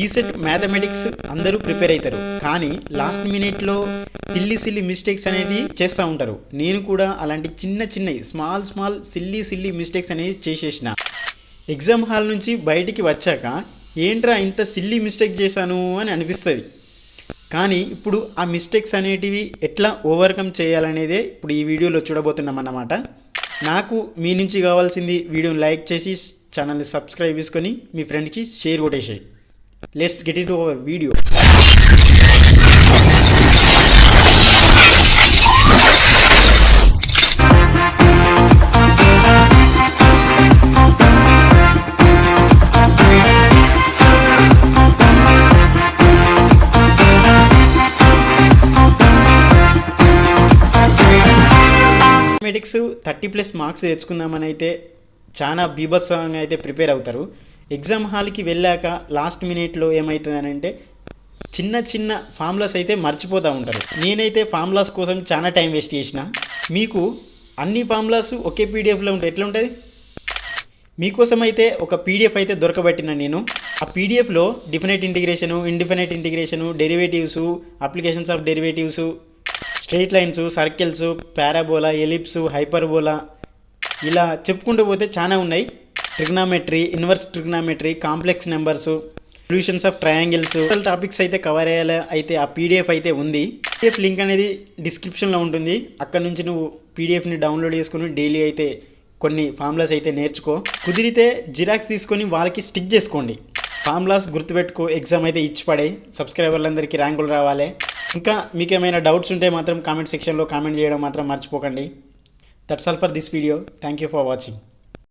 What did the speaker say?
ECET mathematics అందరూ prepare అవుతారు, కానీ లాస్ట్ మినిట్లో సిల్లీ మిస్టేక్స్ అనేవి చేస్తూ ఉంటారు. నేను కూడా అలాంటి చిన్న స్మాల్ సిల్లీ మిస్టేక్స్ అనేది చేసేసిన. ఎగ్జామ్ హాల్ నుంచి బయటికి వచ్చాక ఏంట్రా ఇంత సిల్లీ మిస్టేక్ చేశాను అని అనిపిస్తుంది. కానీ ఇప్పుడు ఆ మిస్టేక్స్ అనేటివి ఎట్లా ఓవర్కమ్ చేయాలనేదే ఇప్పుడు ఈ వీడియోలో చూడబోతున్నాం అన్నమాట. నాకు మీ నుంచి కావాల్సింది వీడియోని లైక్ చేసి ఛానల్ని సబ్స్క్రైబ్ చేసుకొని మీ ఫ్రెండ్కి షేర్ కొట్టేసాయి. Let's get into our video. Mathematics 30+ marks తెచ్చుకుందామని అయితే చాలా బీభత్సంగా అయితే ప్రిపేర్ అవుతారు. ఎగ్జామ్ హాల్కి వెళ్ళాక లాస్ట్ మినిట్లో ఏమవుతుందని అంటే చిన్న ఫార్ములాస్ అయితే మర్చిపోతూ ఉంటారు. నేనైతే ఫార్ములాస్ కోసం చాలా టైం వేస్ట్ చేసిన. మీకు అన్ని ఫార్ములాస్ ఒకే పీడిఎఫ్లో ఉంటే ఎట్లా ఉంటుంది? మీకోసం అయితే ఒక పీడిఎఫ్ అయితే దొరకబట్టిన నేను. ఆ పీడిఎఫ్లో definite integration, indefinite integration, derivatives, applications of derivatives, straight lines, circles, parabola, ellipse, hyperbola, ఇలా చెప్పుకుంటూ పోతే చాలా ఉన్నాయి. Trigonometry, inverse trigonometry, complex numbers, solutions of triangles, topics అయితే కవర్ అయ్యేలా అయితే ఆ పీడిఎఫ్ అయితే ఉంది. పీడిఎఫ్ లింక్ అనేది డిస్క్రిప్షన్లో ఉంటుంది. అక్కడ నుంచి నువ్వు పీడిఎఫ్ని డౌన్లోడ్ చేసుకుని డైలీ అయితే కొన్ని ఫార్ములాస్ అయితే నేర్చుకో. కుదిరితే జిరాక్స్ తీసుకొని వాళ్ళకి స్టిక్ చేసుకోండి. ఫార్ములాస్ గుర్తుపెట్టుకో, ఎగ్జామ్ అయితే ఇచ్చి పడే. సబ్స్క్రైబర్లందరికీ ర్యాంకులు రావాలి. ఇంకా మీకు ఏమైనా డౌట్స్ ఉంటే మాత్రం కామెంట్ సెక్షన్లో కామెంట్ చేయడం మాత్రం మర్చిపోకండి. That's all for this video. Thank you for watching.